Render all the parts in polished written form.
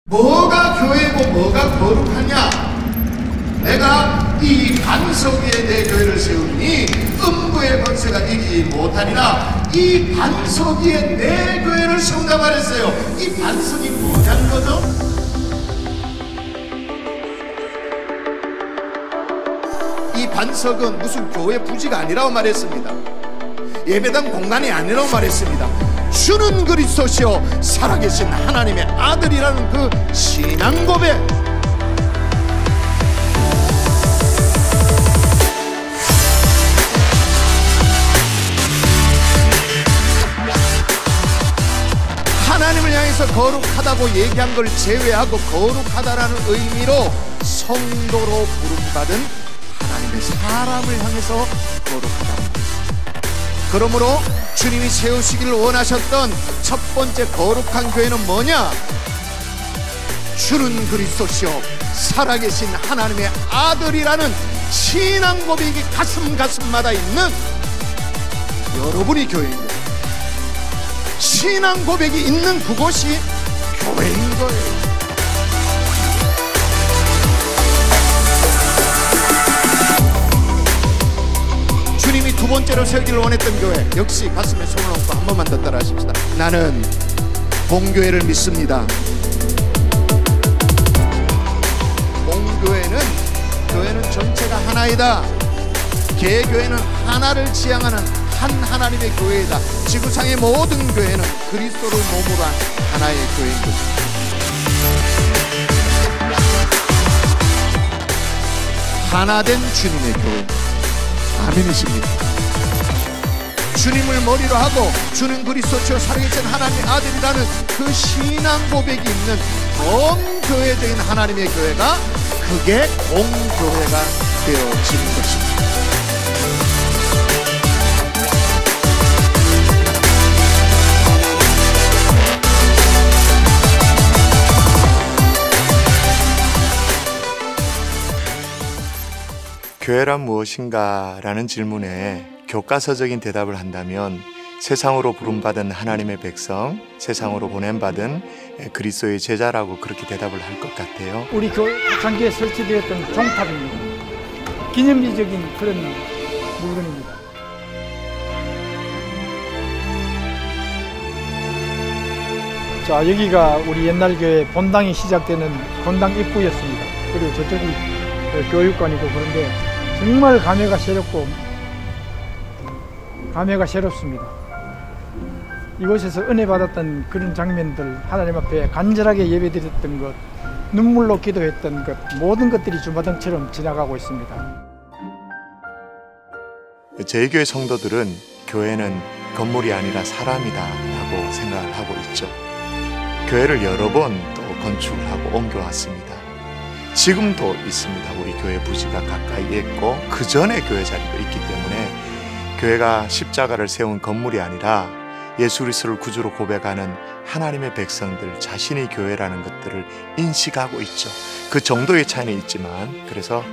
뭐가 교회고 뭐가 거룩하냐? 내가 이 반석 위에 내 교회를 세우니 음부의 권세가 이기지 못하리라. 이 반석 위에 내 교회를 세운다 말했어요. 이 반석이 뭐냐는 거죠? 이 반석은 무슨 교회 부지가 아니라고 말했습니다. 예배당 공간이 아니라고 말했습니다. 주는 그리스도시요 살아계신 하나님의 아들이라는 그 신앙 고백. 하나님을 향해서 거룩하다고 얘기한 걸 제외하고 거룩하다라는 의미로 성도로 부름받은 하나님의 사람을 향해서 거룩하다. 그러므로 주님이 세우시기를 원하셨던 첫 번째 거룩한 교회는 뭐냐? 주는 그리스도시요 살아계신 하나님의 아들이라는 신앙 고백이 가슴마다 있는 여러분이 교회입니다. 신앙 고백이 있는 그곳이 교회인 거예요. 주님이 두 번째로 세우기를 원했던 교회, 역시 가슴에 손을 얹고 한 번만 더 따라 하십시다. 나는 공교회를 믿습니다. 공교회는 교회는 전체가 하나이다. 개교회는 하나를 지향하는 한 하나님의 교회이다. 지구상의 모든 교회는 그리스도를 몸으로 한 하나의 교회인 것입니다. 하나된 주님의 교회. 아멘이십니다. 주님을 머리로 하고 주는 그리스도시요 살아계신 하나님의 아들이라는 그 신앙 고백이 있는 범교회적인 하나님의 교회가 그게 공교회가 되어지는 것입니다. 교회란 무엇인가? 라는 질문에 교과서적인 대답을 한다면 세상으로 부름받은 하나님의 백성, 세상으로 보냄받은 그리스도의 제자라고 그렇게 대답을 할 것 같아요. 우리 교회 창기에 설치되었던 종탑입니다. 기념비적인 그런 물건입니다. 자, 여기가 우리 옛날 교회 본당이 시작되는 본당 입구였습니다. 그리고 저쪽이 교육관이고 그런데 정말 감회가 새롭습니다. 이곳에서 은혜 받았던 그런 장면들, 하나님 앞에 간절하게 예배드렸던 것, 눈물로 기도했던 것, 모든 것들이 주마등처럼 지나가고 있습니다. 저희 교회 성도들은 교회는 건물이 아니라 사람이다 라고 생각을 하고 있죠. 교회를 여러 번 또 건축을 하고 옮겨왔습니다. 지금도 있습니다. 우리 교회 부지가 가까이에 있고 그 전에 교회 자리도 있기 때문에 교회가 십자가를 세운 건물이 아니라 예수 그리스도를 구주로 고백하는 하나님의 백성들 자신이 교회라는 것들을 인식하고 있죠. 그 정도의 차이는 있지만, 그래서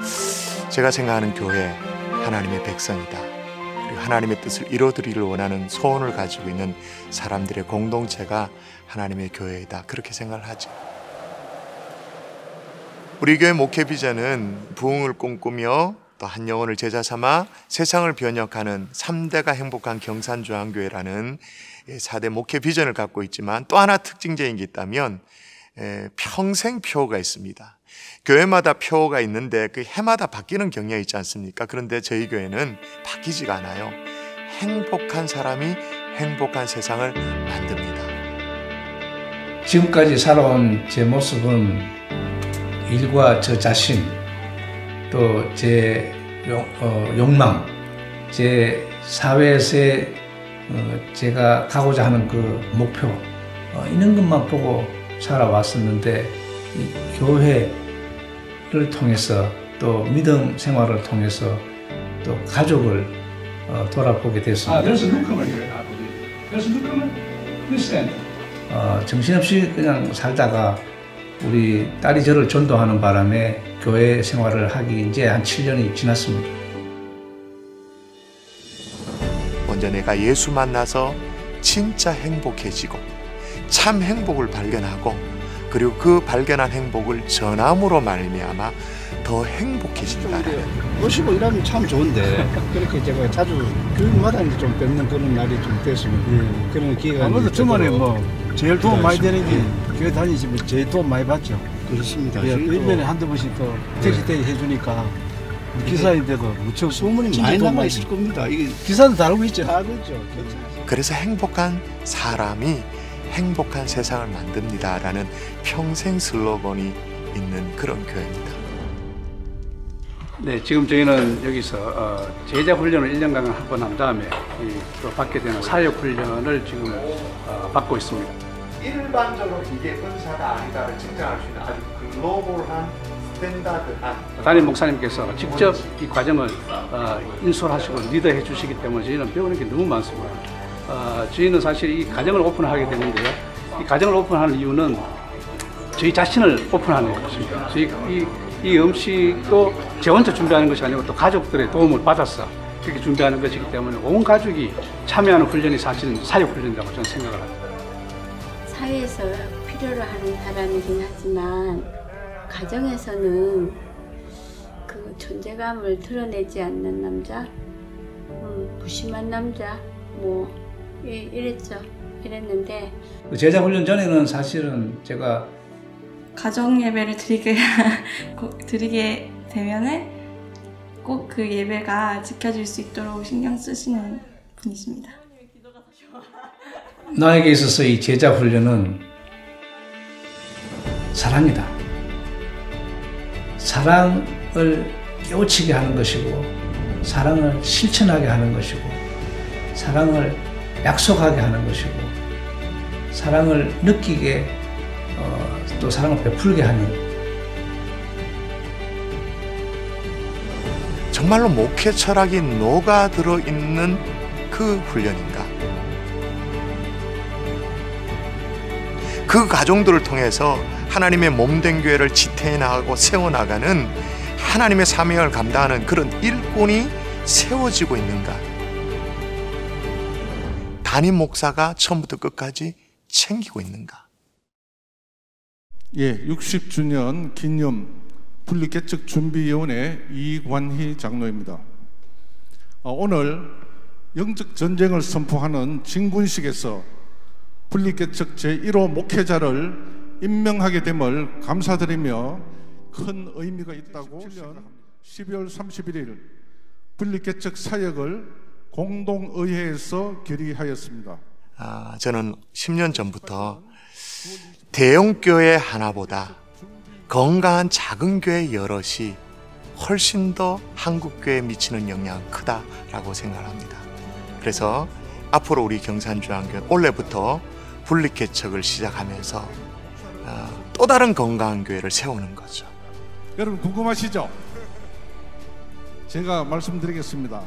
제가 생각하는 교회 하나님의 백성이다. 그리고 하나님의 뜻을 이루어드리기를 원하는 소원을 가지고 있는 사람들의 공동체가 하나님의 교회이다. 그렇게 생각을 하죠. 우리 교회 목회 비전은 부흥을 꿈꾸며 또 한 영혼을 제자 삼아 세상을 변혁하는 3대가 행복한 경산중앙교회라는 4대 목회 비전을 갖고 있지만, 또 하나 특징적인 게 있다면 평생 표어가 있습니다. 교회마다 표어가 있는데 그 해마다 바뀌는 경향이 있지 않습니까? 그런데 저희 교회는 바뀌지가 않아요. 행복한 사람이 행복한 세상을 만듭니다. 지금까지 살아온 제 모습은 일과 저 자신, 또 제 욕망, 제 사회에서의 제가 가고자 하는 그 목표, 이런 것만 보고 살아왔었는데, 이 교회를 통해서 또 믿음 생활을 통해서 또 가족을 돌아보게 됐습니다. 정신없이 그냥 살다가 우리 딸이 저를 전도하는 바람에 교회 생활을 하기 이제 한 7년이 지났습니다. 먼저 내가 예수 만나서 진짜 행복해지고 참 행복을 발견하고 그리고 그 발견한 행복을 전함으로 말미암아 더 행복해진다라는. 오시고 일하면 참 좋은데 그렇게 제가 자주 교육마다 이제 좀 뵙는 그런 날이 좀 됐으면 그런 기회가 아무래도 주말에 있도록 뭐 제일 도움 많이 되는 게 교회 다니시면 제일 도움 많이 받죠. 그렇습니다. 예, 저희도 1년에 한두 번씩 또 택시 대리 해주니까 기사인데도 무척 소문이 진짜 많이 도움 남아 있을 겁니다. 이게 기사도 다루고 있죠. 알고 있죠. 괜찮아요. 그래서 행복한 사람이 행복한 세상을 만듭니다라는 평생 슬로건이 있는 그런 교회입니다. 네, 지금 저희는 여기서 제자 훈련을 1년간 한 번 한 다음에 또 받게 되는 사역 훈련을 지금 받고 있습니다. 일반적으로 이게 은사가 아니다를 증정할 수 있는 아주 글로벌한 스탠다드한 담임 목사님께서 직접 이 과정을 인솔하시고 리더해 주시기 때문에 저희는 배우는 게 너무 많습니다. 저희는 사실 이 가정을 오픈하게 되는데요. 이 가정을 오픈하는 이유는 저희 자신을 오픈하는 것입니다. 저희 이 음식도 제 혼자 준비하는 것이 아니고 또 가족들의 도움을 받아서 그렇게 준비하는 것이기 때문에 온 가족이 참여하는 훈련이 사실은 사역 훈련이라고 저는 생각을 합니다. 사회에서 필요로 하는 사람이긴 하지만 가정에서는 그 존재감을 드러내지 않는 남자, 무심한 남자, 이랬는데 제자 훈련 전에는 사실은 제가 가정 예배를 드리게 되면은 꼭 그 예배가 지켜질 수 있도록 신경 쓰시는 분이십니다. 나에게 있어서 이 제자 훈련은 사랑이다. 사랑을 깨우치게 하는 것이고 사랑을 실천하게 하는 것이고 사랑을 약속하게 하는 것이고 사랑을 느끼게 또 사랑을 베풀게 하는 정말로 목회 철학이 녹아들어 있는 그 훈련인가? 그 가정들을 통해서 하나님의 몸된 교회를 지탱해 나가고 세워나가는 하나님의 사명을 감당하는 그런 일꾼이 세워지고 있는가? 담임 목사가 처음부터 끝까지 챙기고 있는가? 예, 60주년 기념 분리개척준비위원회 이관희 장로입니다. 오늘 영적 전쟁을 선포하는 진군식에서 분리개척 제1호 목회자를 임명하게 됨을 감사드리며 큰 의미가 있다고 생각합니다. 12월 31일 분리개척 사역을 공동의회에서 결의하였습니다. 저는 10년 전부터 대형 교회 하나보다 건강한 작은 교회 여럿이 훨씬 더 한국 교회에 미치는 영향은 크다라고 생각합니다. 그래서 앞으로 우리 경산중앙교회 올해부터 분리개척을 시작하면서 또 다른 건강한 교회를 세우는 거죠. 여러분 궁금하시죠? 제가 말씀드리겠습니다.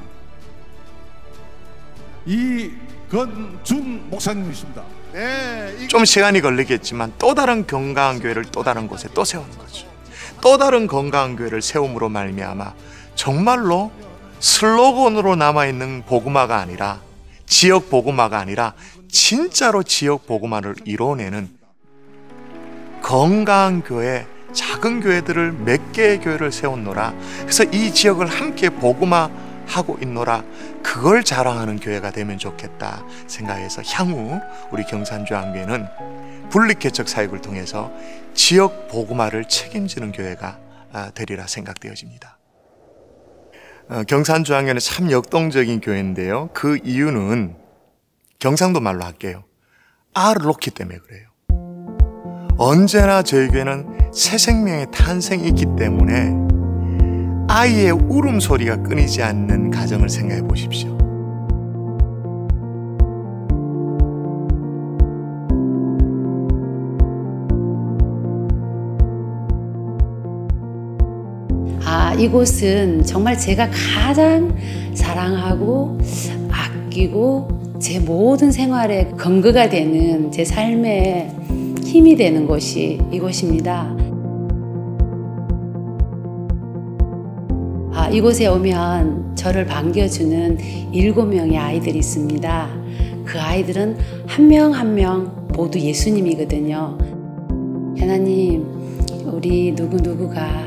이건준 목사님이십니다. 네, 좀 시간이 걸리겠지만 또 다른 건강한 교회를 또 다른 곳에 또 세우는 거죠. 또 다른 건강한 교회를 세움으로 말미암아 정말로 슬로건으로 남아있는 복음화가 아니라 지역 복음화가 아니라 진짜로 지역 복음화를 이뤄내는 건강한 교회, 작은 교회들을 몇 개의 교회를 세웠노라. 그래서 이 지역을 함께 복음화하고 있노라. 그걸 자랑하는 교회가 되면 좋겠다 생각해서 향후 우리 경산중앙교회는 분리개척 사역을 통해서 지역 복음화를 책임지는 교회가 되리라 생각되어집니다. 경산중앙교회는 참 역동적인 교회인데요. 그 이유는 경상도 말로 할게요. 알을 놓기 때문에 그래요. 언제나 저희 교회는 새 생명의 탄생이 있기 때문에 아이의 울음소리가 끊이지 않는 가정을 생각해 보십시오. 이곳은 정말 제가 가장 사랑하고 아끼고 제 모든 생활에 근거가 되는 제 삶의 힘이 되는 곳이 이곳입니다. 이곳에 오면 저를 반겨주는 7명의 아이들이 있습니다. 그 아이들은 한 명 한 명 모두 예수님이거든요. 하나님, 우리 누구누구가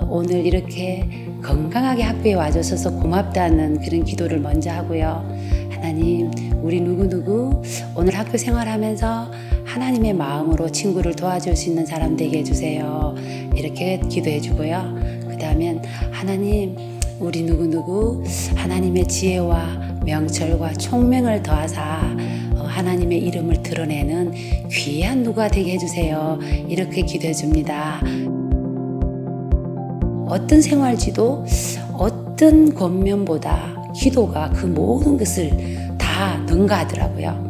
오늘 이렇게 건강하게 학교에 와주셔서 고맙다는 그런 기도를 먼저 하고요. 하나님, 우리 누구누구 오늘 학교 생활하면서 하나님의 마음으로 친구를 도와줄 수 있는 사람 되게 해주세요. 이렇게 기도해 주고요. 그 다음엔 하나님, 우리 누구누구 하나님의 지혜와 명철과 총명을 더하사 하나님의 이름을 드러내는 귀한 누가 되게 해주세요. 이렇게 기도해 줍니다. 어떤 생활지도 어떤 권면보다 기도가 그 모든 것을 다 능가하더라고요.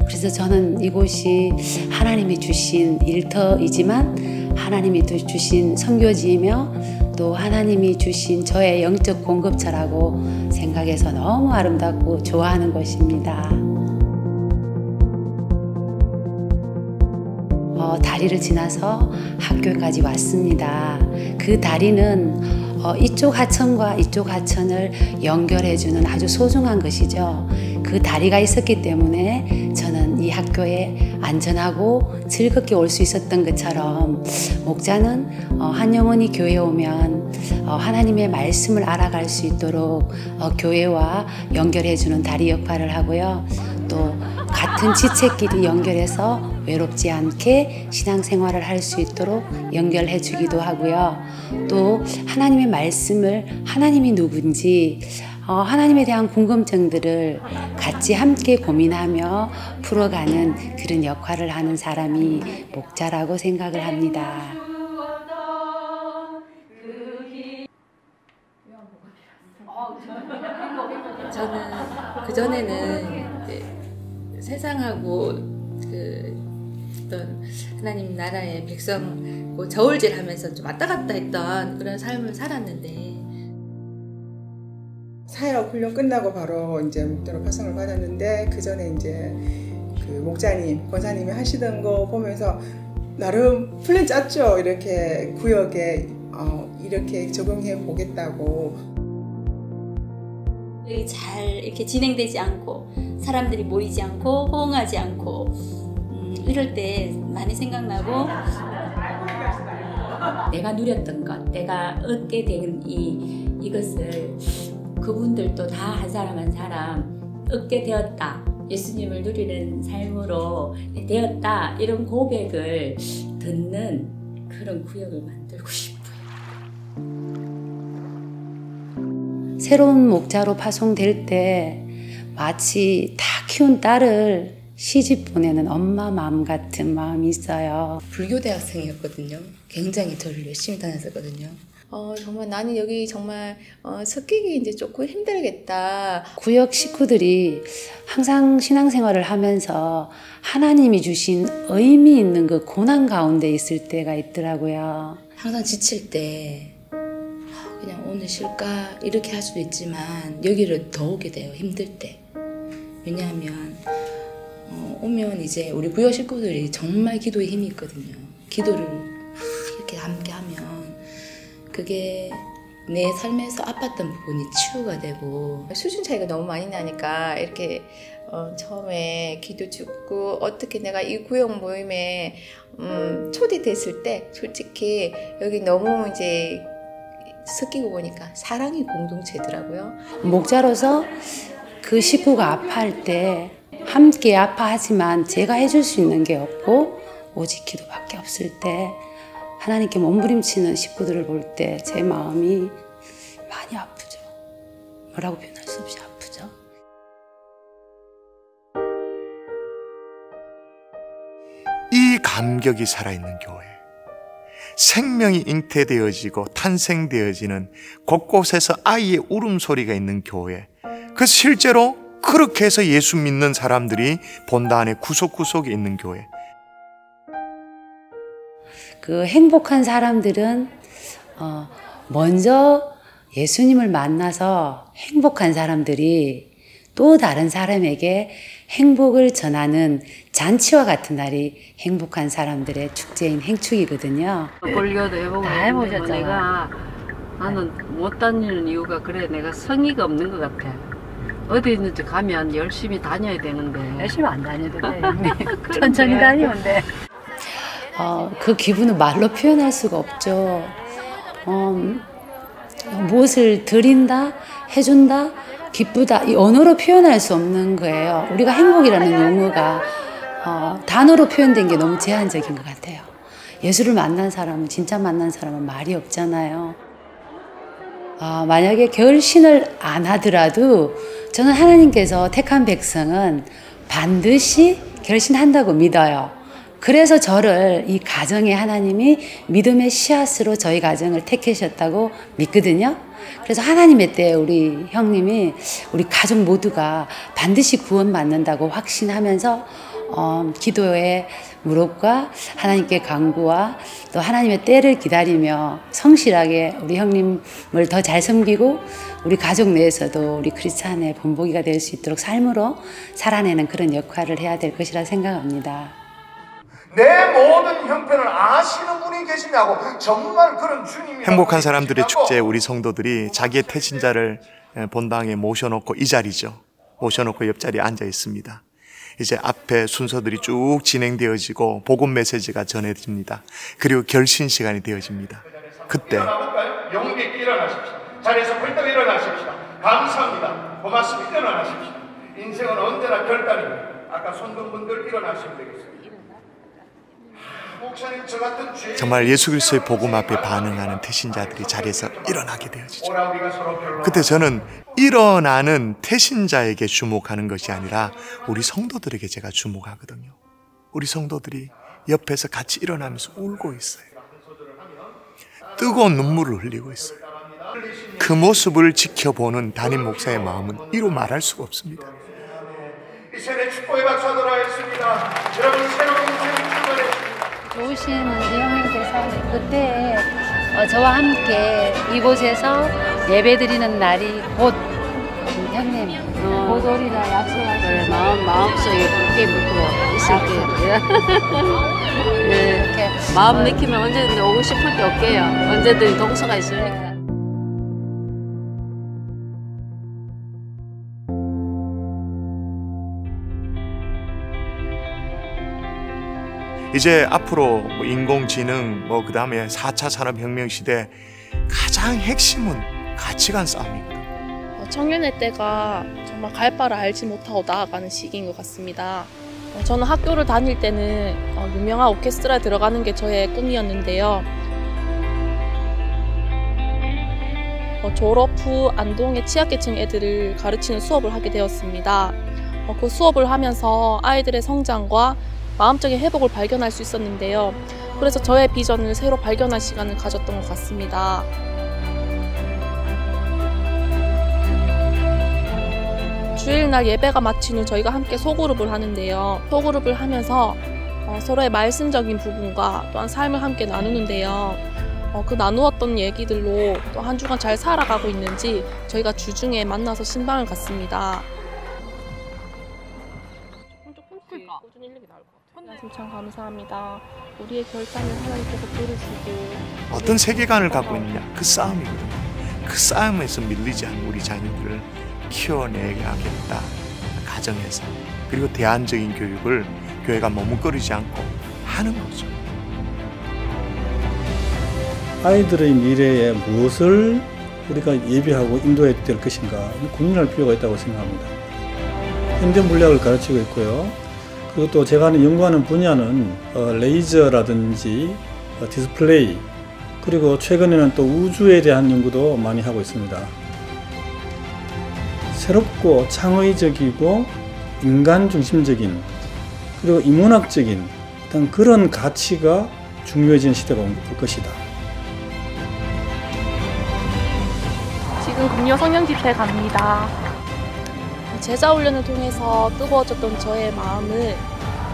그래서 저는 이곳이 하나님이 주신 일터이지만 하나님이 주신 선교지이며 또 하나님이 주신 저의 영적 공급처라고 생각해서 너무 아름답고 좋아하는 곳입니다. 다리를 지나서 학교까지 왔습니다. 그 다리는 이쪽 하천과 이쪽 하천을 연결해주는 아주 소중한 것이죠. 그 다리가 있었기 때문에 저는 이 학교에 안전하고 즐겁게 올 수 있었던 것처럼 목자는 한 영혼이 교회에 오면 하나님의 말씀을 알아갈 수 있도록 교회와 연결해주는 다리 역할을 하고요. 또 같은 지체끼리 연결해서 외롭지 않게 신앙생활을 할 수 있도록 연결해 주기도 하고요. 또 하나님의 말씀을 하나님이 누군지 하나님에 대한 궁금증들을 같이 함께 고민하며 풀어가는 그런 역할을 하는 사람이 목자라고 생각을 합니다. 저는 그전에는 세상하고 어떤 하나님 나라의 백성 저울질하면서 좀 왔다 갔다 했던 그런 삶을 살았는데 사역 훈련 끝나고 바로 이제 목도로 파송을 받았는데 그 전에 이제 그 목자님, 권사님이 하시던 거 보면서 나름 플랜 짰죠. 이렇게 구역에 이렇게 적용해 보겠다고. 잘 이렇게 진행되지 않고 사람들이 모이지 않고 호응하지 않고 이럴 때 많이 생각나고 내가 누렸던 것, 내가 얻게 된 이것을 그분들도 다 한 사람 한 사람 얻게 되었다. 예수님을 누리는 삶으로 되었다. 이런 고백을 듣는 그런 구역을 만들고 싶어요. 새로운 목자로 파송될 때 마치 다 키운 딸을 시집 보내는 엄마 마음 같은 마음이 있어요. 불교 대학생이었거든요. 굉장히 절 열심히 다녔었거든요. 정말 나는 여기 정말 섞이기 이제 조금 힘들겠다. 구역 식구들이 항상 신앙생활을 하면서 하나님이 주신 의미 있는 그 고난 가운데 있을 때가 있더라고요. 항상 지칠 때 그냥 오늘 쉴까 이렇게 할 수도 있지만 여기를 더 오게 돼요. 힘들 때. 왜냐하면 오면 이제 우리 구역 식구들이 정말 기도에 힘이 있거든요. 기도를 이렇게 함께 하면 그게 내 삶에서 아팠던 부분이 치유가 되고 수준 차이가 너무 많이 나니까 이렇게 처음에 기도 죽고 어떻게 내가 이 구역 모임에 초대됐을 때 솔직히 여기 너무 이제 섞이고 보니까 사랑이 공동체더라고요. 목자로서 그 식구가 아파할 때 함께 아파하지만 제가 해줄 수 있는 게 없고 오직 기도밖에 없을 때 하나님께 몸부림치는 식구들을 볼 때 제 마음이 많이 아프죠. 뭐라고 표현할 수 없이 아프죠. 이 감격이 살아있는 교회, 생명이 잉태되어지고 탄생되어지는 곳곳에서 아이의 울음소리가 있는 교회, 그 실제로 그렇게 해서 예수 믿는 사람들이 본다 안에 구석구석에 있는 교회. 그 행복한 사람들은 먼저 예수님을 만나서 행복한 사람들이 또 다른 사람에게 행복을 전하는 잔치와 같은 날이 행복한 사람들의 축제인 행축이거든요. 골교도 해보고 다 해보셨잖아. 나는 못 다니는 이유가 그래 내가 성의가 없는 것 같아. 어디든지 가면 열심히 다녀야 되는데 열심히 안 다녀도 돼. 천천히 다니면 돼. 그 기분은 말로 표현할 수가 없죠. 무엇을 드린다, 해준다, 기쁘다, 이 언어로 표현할 수 없는 거예요. 우리가 행복이라는 용어가 단어로 표현된 게 너무 제한적인 것 같아요. 예수를 만난 사람은, 진짜 만난 사람은 말이 없잖아요. 만약에 결신을 안 하더라도 저는 하나님께서 택한 백성은 반드시 결신한다고 믿어요. 그래서 저를 이 가정에 하나님이 믿음의 씨앗으로 저희 가정을 택하셨다고 믿거든요. 그래서 하나님의 때에 우리 형님이 우리 가족 모두가 반드시 구원받는다고 확신하면서 기도의 무릎과 하나님께 간구와 또 하나님의 때를 기다리며 성실하게 우리 형님을 더 잘 섬기고 우리 가족 내에서도 우리 크리스찬의 본보기가 될 수 있도록 삶으로 살아내는 그런 역할을 해야 될 것이라 생각합니다. 내 모든 형편을 아시는 분이 계시냐고 정말 그런 주님이 행복한 사람들의 축제에 우리 성도들이 자기의 태신자를 본당에 모셔놓고 이 자리죠. 모셔놓고 옆자리에 앉아 있습니다. 이제 앞에 순서들이 쭉 진행되어지고 복음 메시지가 전해집니다. 그리고 결신 시간이 되어집니다. 그때 용기 있게 일어나십시오. 자리에서 벌떡 일어나십시오. 감사합니다. 고맙습니다. 일어나십시오. 인생은 언제나 결단입니다. 아까 손든 분들 일어나시면 되겠습니다. 정말 예수 그리스도의 복음 앞에 반응하는 태신자들이 자리에서 일어나게 되어지죠. 그때 저는 일어나는 태신자에게 주목하는 것이 아니라 우리 성도들에게 제가 주목하거든요. 우리 성도들이 옆에서 같이 일어나면서 울고 있어요. 뜨거운 눈물을 흘리고 있어요. 그 모습을 지켜보는 담임 목사의 마음은 이루 말할 수가 없습니다. 이 세대 축복의 박수 하도록 하겠습니다. 여러분 새로운 인생을 출발해 좋으신 우리 형님께서 그때 저와 함께 이곳에서 예배드리는 날이 곧 형님 곧 오리라 약속하시고 마음속에 굳게 묻고 있을게요. 네. 마음 내키면 언제든지 오고 싶을 때 올게요. 언제든지 동서가 있으니까. 이제 앞으로 인공지능, 그 다음에 4차 산업혁명 시대 가장 핵심은 가치관 싸움이거든요. 청년의 때가 정말 갈 바를 알지 못하고 나아가는 시기인 것 같습니다. 저는 학교를 다닐 때는 유명한 오케스트라에 들어가는 게 저의 꿈이었는데요. 졸업 후 안동의 취약계층 애들을 가르치는 수업을 하게 되었습니다. 그 수업을 하면서 아이들의 성장과 마음적인 회복을 발견할 수 있었는데요. 그래서 저의 비전을 새로 발견할 시간을 가졌던 것 같습니다. 주일날 예배가 마친 후 저희가 함께 소그룹을 하는데요. 소그룹을 하면서 서로의 말씀적인 부분과 또한 삶을 함께 나누는데요. 그 나누었던 얘기들로 또 한 주간 잘 살아가고 있는지 저희가 주중에 만나서 신방을 갔습니다. 말씀 참 감사합니다. 우리의 결단을 하나님께서 들으시고 어떤 세계관을 갖고 있느냐, 그 싸움이거든요. 그 싸움에서 밀리지 않는 우리 자녀들을 키워내야겠다. 가정에서. 그리고 대안적인 교육을 교회가 머뭇거리지 않고 하는 거죠. 아이들의 미래에 무엇을 우리가 예비하고 인도해야 될 것인가 고민할 필요가 있다고 생각합니다. 현대 물리학을 가르치고 있고요. 그리고 또 제가 연구하는 분야는 레이저라든지 디스플레이, 그리고 최근에는 또 우주에 대한 연구도 많이 하고 있습니다. 새롭고 창의적이고 인간 중심적인, 그리고 인문학적인 어떤 그런 가치가 중요해지는 시대가 올 것이다. 지금 금요 성령 집회 갑니다. 제자 훈련을 통해서 뜨거워졌던 저의 마음을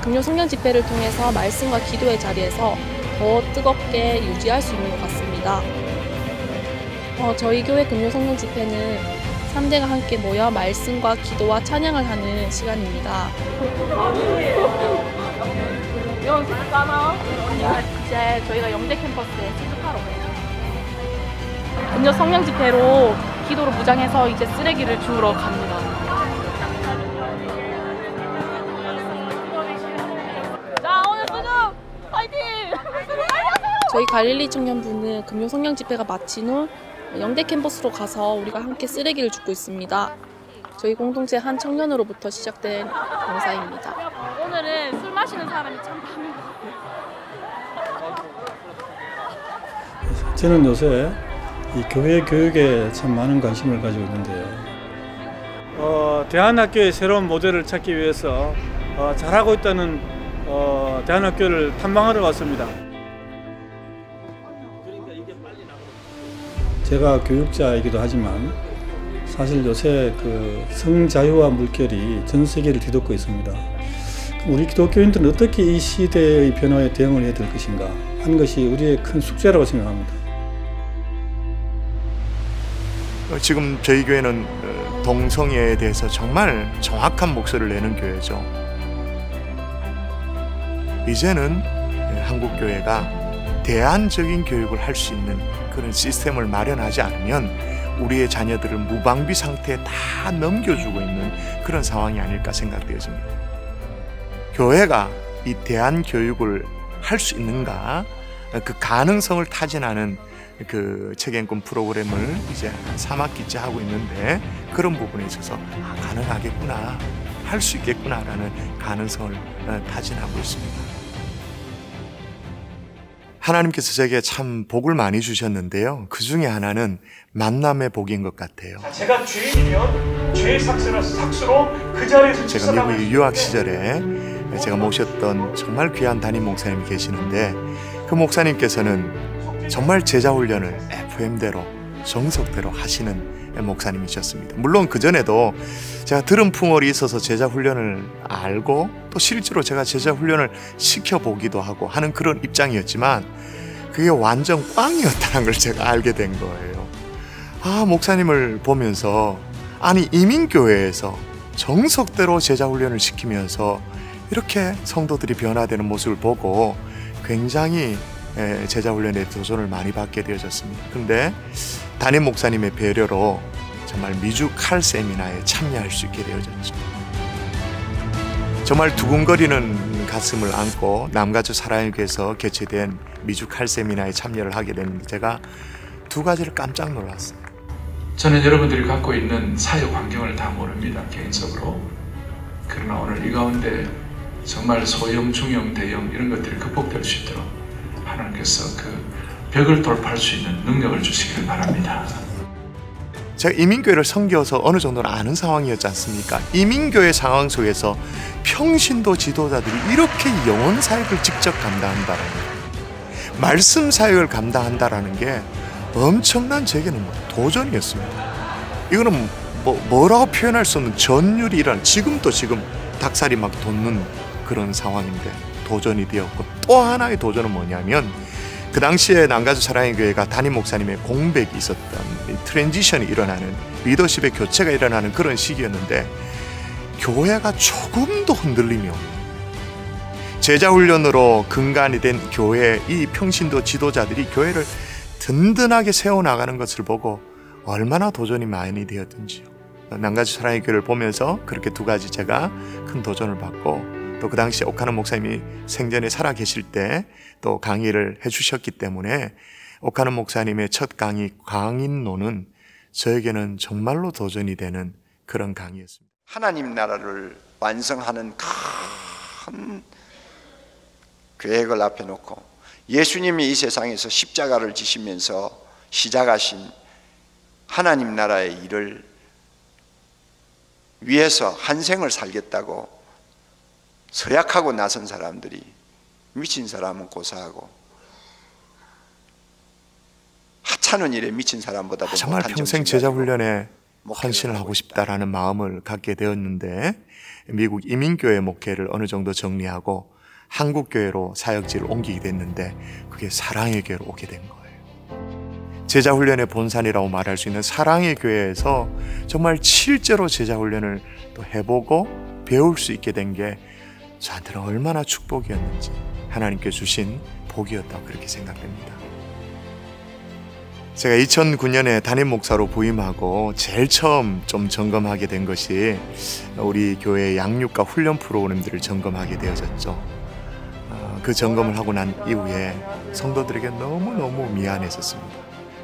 금요 성령 집회를 통해서 말씀과 기도의 자리에서 더 뜨겁게 유지할 수 있는 것 같습니다. 저희 교회 금요 성령 집회는 3대가 함께 모여 말씀과 기도와 찬양을 하는 시간입니다. 이제 저희가 영대 캠퍼스에 수습하러 가요. 금요 성령 집회로 기도로 무장해서 이제 쓰레기를 주우러 갑니다. 저희 갈릴리 청년부는 금요 성령 집회가 마친 후 영대 캠퍼스로 가서 우리가 함께 쓰레기를 줍고 있습니다. 저희 공동체 한 청년으로부터 시작된 봉사입니다. 오늘은 술 마시는 사람이 참 많은 것 같아요. 저는 요새 이 교회 교육에 참 많은 관심을 가지고 있는데요. 대한학교의 새로운 모델을 찾기 위해서 잘하고 있다는 대한학교를 탐방하러 왔습니다. 제가 교육자이기도 하지만 사실 요새 그 성자유화 물결이 전 세계를 뒤덮고 있습니다. 우리 기독교인들은 어떻게 이 시대의 변화에 대응을 해야 될 것인가 하는 것이 우리의 큰 숙제라고 생각합니다. 지금 저희 교회는 동성애에 대해서 정말 정확한 목소리를 내는 교회죠. 이제는 한국 교회가 대안적인 교육을 할 수 있는 그런 시스템을 마련하지 않으면 우리의 자녀들을 무방비 상태에 다 넘겨주고 있는 그런 상황이 아닐까 생각되어집니다. 교회가 이 대안 교육을 할 수 있는가, 그 가능성을 타진하는 그 책임꾼 프로그램을 이제 3학기째 하고 있는데, 그런 부분에 있어서 가능하겠구나, 할 수 있겠구나라는 가능성을 타진하고 있습니다. 하나님께서 제게 참 복을 많이 주셨는데요. 그 중에 하나는 만남의 복인 것 같아요. 제가 죄인이면 죄의 삭스로 그 자리에서 제가 미국 유학 시절에 제가 모셨던 정말 귀한 담임 목사님이 계시는데, 그 목사님께서는 정말 제자 훈련을 FM대로 정석대로 하시는 목사님이셨습니다. 물론 그전에도 제가 들은 풍월이 있어서 제자 훈련을 알고 또 실제로 제가 제자 훈련을 시켜보기도 하고 하는 그런 입장이었지만, 그게 완전 꽝이었다는 걸 제가 알게 된 거예요. 목사님을 보면서, 아니 이민교회에서 정석대로 제자 훈련을 시키면서 이렇게 성도들이 변화되는 모습을 보고 굉장히 제자 훈련에 도전을 많이 받게 되어졌습니다. 그런데 담임 목사님의 배려로 정말 미주 칼 세미나에 참여할 수 있게 되어졌죠. 정말 두근거리는 가슴을 안고 남가주 사랑의 교회에서 개최된 미주 칼 세미나에 참여를 하게 됐는데, 제가 두 가지를 깜짝 놀랐어요. 저는 여러분들이 갖고 있는 사역 환경을 다 모릅니다, 개인적으로. 그러나 오늘 이 가운데 정말 소형, 중형, 대형 이런 것들이 극복될 수 있도록 하나님께서 그 벽을 돌파할 수 있는 능력을 주시길 바랍니다. 제가 이민교회를 섬겨서 어느 정도는 아는 상황이었지 않습니까? 이민교회 상황 속에서 평신도 지도자들이 이렇게 영혼 사역을 직접 감당한다는 거, 말씀 사역을 감당한다는 게 엄청난 제게는 도전이었습니다. 이거는 뭐라고 표현할 수 없는 전율이 일어나는, 지금 닭살이 막 돋는 그런 상황인데 도전이 되었고, 또 하나의 도전은 뭐냐면, 그 당시에 남가주 사랑의 교회가 담임 목사님의 공백이 있었던, 트랜지션이 일어나는, 리더십의 교체가 일어나는 그런 시기였는데, 교회가 조금도 흔들림이 없는, 제자훈련으로 근간이 된 교회, 이 평신도 지도자들이 교회를 든든하게 세워나가는 것을 보고 얼마나 도전이 많이 되었던지요. 남가주 사랑의 교회를 보면서 그렇게 두 가지 제가 큰 도전을 받고, 또 그 당시 옥하는 목사님이 생전에 살아계실 때 또 강의를 해주셨기 때문에 옥하는 목사님의 첫 강의 강인론은 저에게는 정말로 도전이 되는 그런 강의였습니다. 하나님 나라를 완성하는 큰 계획을 앞에 놓고 예수님이 이 세상에서 십자가를 지시면서 시작하신 하나님 나라의 일을 위해서 한 생을 살겠다고 서약하고 나선 사람들이, 미친 사람은 고사하고 하찮은 일에 미친 사람보다도 정말 평생 제자훈련에 헌신을 하고 싶다라는 마음을 갖게 되었는데, 미국 이민교회 목회를 어느 정도 정리하고 한국교회로 사역지를 옮기게 됐는데, 그게 사랑의 교회로 오게 된 거예요. 제자훈련의 본산이라고 말할 수 있는 사랑의 교회에서 정말 실제로 제자훈련을 또 해보고 배울 수 있게 된 게 저한테는 얼마나 축복이었는지, 하나님께 주신 복이었다고 그렇게 생각됩니다. 제가 2009년에 담임 목사로 부임하고 제일 처음 좀 점검하게 된 것이 우리 교회의 양육과 훈련 프로그램들을 점검하게 되어졌죠. 그 점검을 하고 난 이후에 성도들에게 너무너무 미안했었습니다.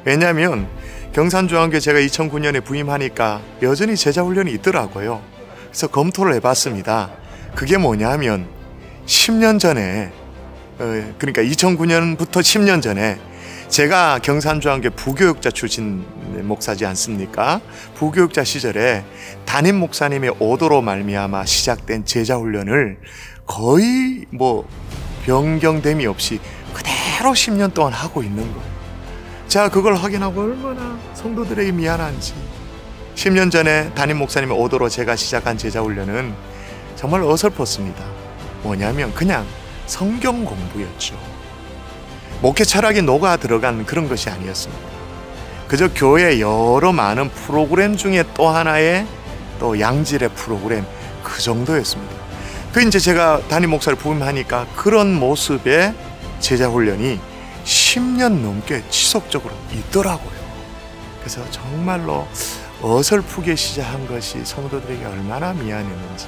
왜냐하면 경산중앙교회 제가 2009년에 부임하니까 여전히 제자훈련이 있더라고요. 그래서 검토를 해봤습니다. 그게 뭐냐 하면 10년 전에 그러니까 2009년부터 10년 전에 제가 경산중앙교회 부교육자 출신 목사지 않습니까? 부교육자 시절에 담임 목사님의 오도로 말미암아 시작된 제자훈련을 거의 뭐 변경됨이 없이 그대로 10년 동안 하고 있는 거예요. 제가 그걸 확인하고 얼마나 성도들에게 미안한지. 10년 전에 담임 목사님의 오도로 제가 시작한 제자훈련은 정말 어설펐습니다. 뭐냐면 그냥 성경 공부였죠. 목회 철학이 녹아 들어간 그런 것이 아니었습니다. 그저 교회 여러 많은 프로그램 중에 또 하나의 또 양질의 프로그램, 그 정도였습니다. 그 이제 제가 담임 목사를 부임하니까 그런 모습의 제자훈련이 10년 넘게 지속적으로 있더라고요. 그래서 정말로 어설프게 시작한 것이 성도들에게 얼마나 미안했는지.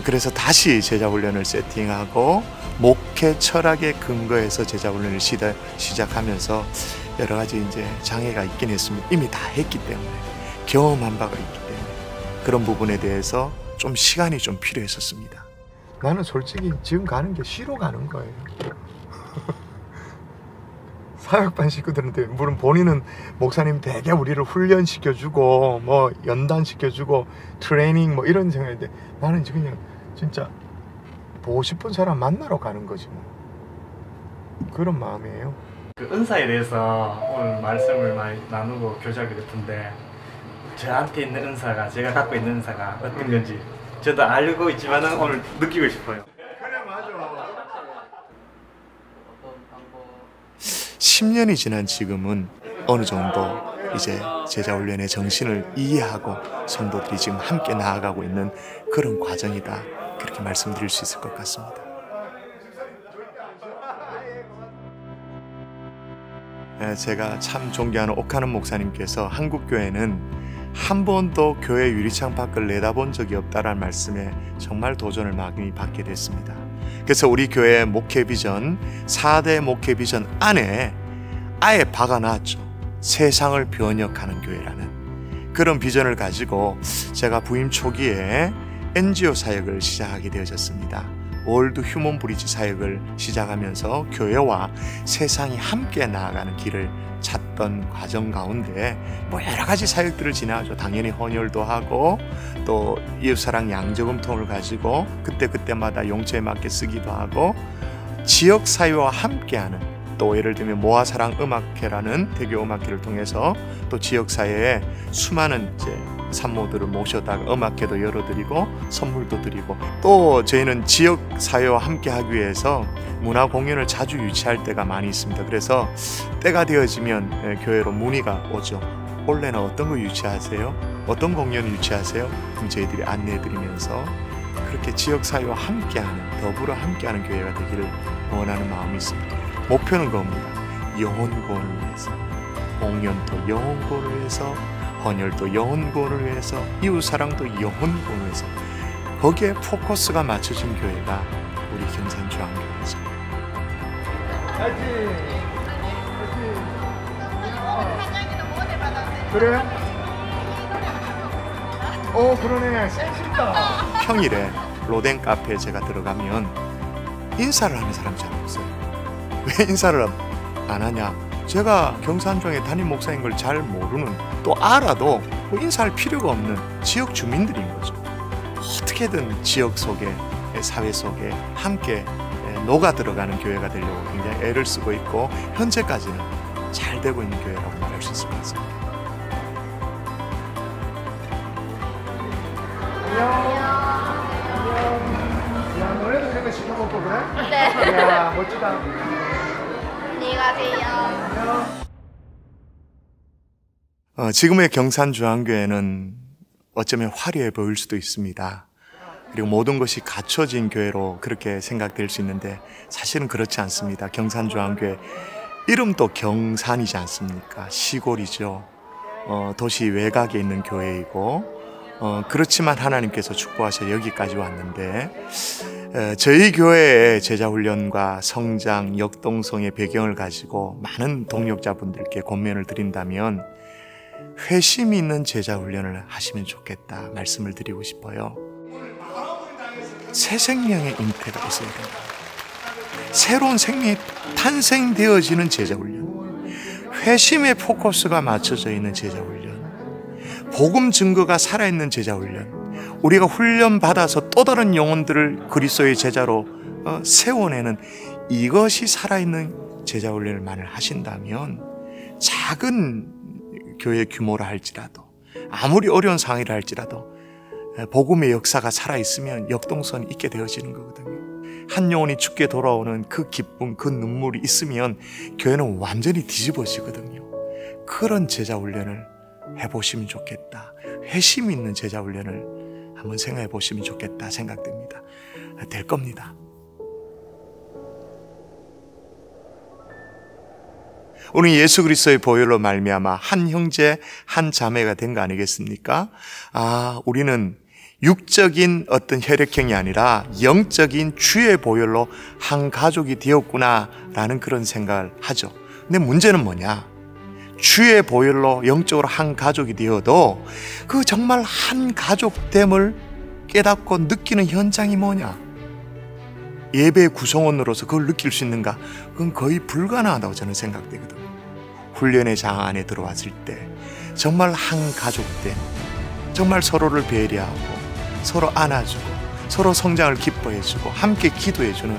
그래서 다시 제자훈련을 세팅하고 목회 철학의 근거에서 제자훈련을 시작하면서 여러 가지 이제 장애가 있긴 했습니다. 이미 다 했기 때문에, 경험한 바가 있기 때문에 그런 부분에 대해서 좀 시간이 좀 필요했었습니다. 나는 솔직히 지금 가는 게 쉬러 가는 거예요. 사역반 식구들한테, 물론 본인은 목사님 되게 우리를 훈련시켜주고 뭐 연단시켜주고 트레이닝 뭐 이런 생각인데, 나는 그냥 진짜 보고 싶은 사람 만나러 가는 거지 뭐. 그런 마음이에요. 그 은사에 대해서 오늘 말씀을 많이 나누고 교제하게 됐던데, 저한테 있는 은사가, 제가 갖고 있는 은사가 어떤 건지 저도 알고 있지만 오늘 느끼고 싶어요. 10년이 지난 지금은 어느 정도 이제 제자훈련의 정신을 이해하고 성도들이 지금 함께 나아가고 있는 그런 과정이다, 그렇게 말씀드릴 수 있을 것 같습니다. 제가 참 존경하는 옥하는 목사님께서 한국교회는 한 번도 교회 유리창 밖을 내다본 적이 없다라는 말씀에 정말 도전을 많이 받게 됐습니다. 그래서 우리 교회의 목회 비전, 4대 목회 비전 안에 아예 박아놨죠. 세상을 변혁하는 교회라는 그런 비전을 가지고 제가 부임 초기에 NGO 사역을 시작하게 되어졌습니다. 월드 휴먼 브리지 사역을 시작하면서 교회와 세상이 함께 나아가는 길을 찾던 과정 가운데 뭐 여러 가지 사역들을 지나죠. 당연히 헌혈도 하고 또 이웃사랑 양저금통을 가지고 그때마다 용처에 맞게 쓰기도 하고, 지역사회와 함께하는, 또 예를 들면 모아사랑 음악회라는 대교 음악회를 통해서 또 지역사회에 수많은 이제 산모들을 모셔다가 음악회도 열어드리고 선물도 드리고, 또 저희는 지역사회와 함께하기 위해서 문화공연을 자주 유치할 때가 많이 있습니다. 그래서 때가 되어지면 교회로 문의가 오죠. 올해는 어떤 거 유치하세요? 어떤 공연을 유치하세요? 그럼 저희들이 안내해드리면서 그렇게 지역사회와 함께하는, 더불어 함께하는 교회가 되기를 원하는 마음이 있습니다. 목표는 겁니다. 영혼구원을 위해서, 공연도 영혼구원을 위해서, 헌혈도 영혼구원을 위해서, 이웃사랑도 영혼구원을 위해서, 거기에 포커스가 맞춰진 교회가 우리 경산중앙교회죠. 그래? 그러네. 센스있다. 평일에 로덴 카페에 제가 들어가면 인사를 하는 사람이 잘 없어요. 왜 인사를 안 하냐? 제가 경산중앙의 담임 목사인 걸 잘 모르는, 또 알아도 뭐 인사할 필요가 없는 지역 주민들인 거죠. 어떻게든 지역 속에, 사회 속에 함께 녹아 들어가는 교회가 되려고 굉장히 애를 쓰고 있고, 현재까지는 잘 되고 있는 교회라고 말할 수 있을 것 같습니다. 야, 너네도 내가 시켜먹고 그래? 네. 야, 멋지다. 안녕히 가세요. 지금의 경산중앙교회는 어쩌면 화려해 보일 수도 있습니다. 그리고 모든 것이 갖춰진 교회로 그렇게 생각될 수 있는데, 사실은 그렇지 않습니다. 경산중앙교회 이름도 경산이지 않습니까? 시골이죠. 도시 외곽에 있는 교회이고, 그렇지만 하나님께서 축복하셔 여기까지 왔는데, 저희 교회의 제자훈련과 성장, 역동성의 배경을 가지고 많은 동역자분들께 권면을 드린다면 회심이 있는 제자훈련을 하시면 좋겠다 말씀을 드리고 싶어요. 새 생명의 잉태가 있어야 된다. 새로운 생명이 탄생되어지는 제자훈련, 회심의 포커스가 맞춰져 있는 제자훈련, 복음 증거가 살아있는 제자훈련, 우리가 훈련받아서 또 다른 영혼들을 그리스도의 제자로 세워내는 이것이 살아있는 제자훈련을 하신다면 작은 교회 규모라 할지라도, 아무리 어려운 상황이라 할지라도 복음의 역사가 살아있으면 역동성이 있게 되어지는 거거든요. 한 영혼이 죽게 돌아오는 그 기쁨, 그 눈물이 있으면 교회는 완전히 뒤집어지거든요. 그런 제자훈련을 해보시면 좋겠다. 회심 있는 제자훈련을 한번 생각해 보시면 좋겠다 생각됩니다. 될 겁니다. 오늘 예수 그리스도의 보혈로 말미암아 한 형제 한 자매가 된 거 아니겠습니까? 우리는 육적인 어떤 혈액형이 아니라 영적인 주의 보혈로 한 가족이 되었구나라는 그런 생각을 하죠. 근데 문제는 뭐냐? 주의 보혈로 영적으로 한 가족이 되어도 그 정말 한 가족됨을 깨닫고 느끼는 현장이 뭐냐? 예배의 구성원으로서 그걸 느낄 수 있는가? 그건 거의 불가능하다고 저는 생각되거든요. 훈련의 장 안에 들어왔을 때 정말 한 가족됨, 정말 서로를 배려하고 서로 안아주고 서로 성장을 기뻐해주고 함께 기도해주는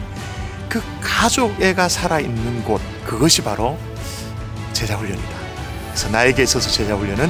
그 가족애가 살아있는 곳, 그것이 바로 제자훈련이다. 그래서 나에게 있어서 제자훈련은